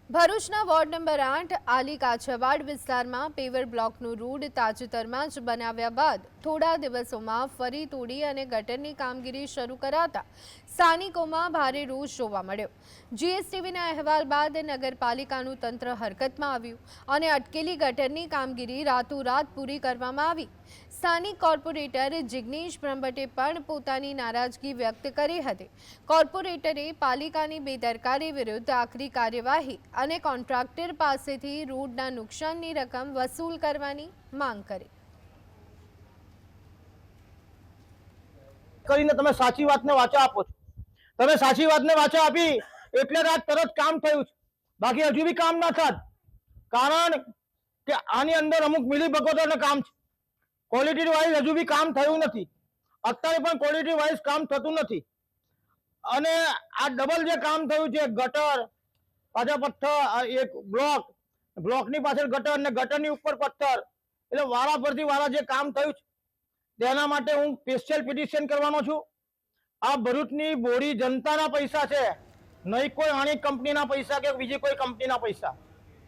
ભરૂચના ward number 8 આલી કાછવાડ વિસ્તારમાં પેવર બ્લોકનું રોડ તાજેતરમાં જ બનાવ્યા બાદ થોડા દિવસોમાં ફરી તોડી અને ગટરની કામગીરી શરૂ કરાતા સ્થાનિકોમાં ભારે રોષ જોવા મળ્યો। જીએસટીવીના અહેવાલ બાદ નગરપાલિકાનું તંત્ર હરકતમાં આવ્યું અને અટકેલી ગટરની કામગીરી રાતોરાત પૂરી કરવામાં આવી। સ્થાનિક કોર્પોરેટર જિગ્નેશ બ્રહ્મભટ્ટે પણ પોતાની નારાજગી વ્યક્ત કરી હતી। કોર્પોરેટરે પાલિકાની બેદરકારી વિરુદ્ધ આકરી કાર્યવાહી અને કોન્ટ્રાક્ટર પાસેથી રોડના નુકસાનની રકમ વસૂલ કરવાની માંગ કરી। કરીને તમે સાચી વાતને વાચા આપો છો। તમે સાચી વાતને વાચા આપી એટલે રાત તરત કામ થયું છે, બાકી હજુ બી કામ ના થાત। કારણ કે આની અંદર અમુક મિલીભગતોનું કામ છે। ક્વોલિટી વાઇઝ હજુ બી કામ થયું નથી, અત્યારે પણ ક્વોલિટી વાઇઝ કામ થતું નથી। અને આ ડબલ જે કામ થયું છે, ગટર પાછા પથ્થર, એક બ્લોકની પાછળ ગટર અને ગટરની ઉપર પથ્થર, એટલે વારા પરથી વારા જે કામ થયું છે તેના માટે હું સ્પેશિયલ પિટિશન કરવાનો છું। આ ભરૂચની બોડી જનતાના પૈસા છે, નહીં કોઈ અણી કંપનીના પૈસા કે બીજી કોઈ કંપનીના પૈસા।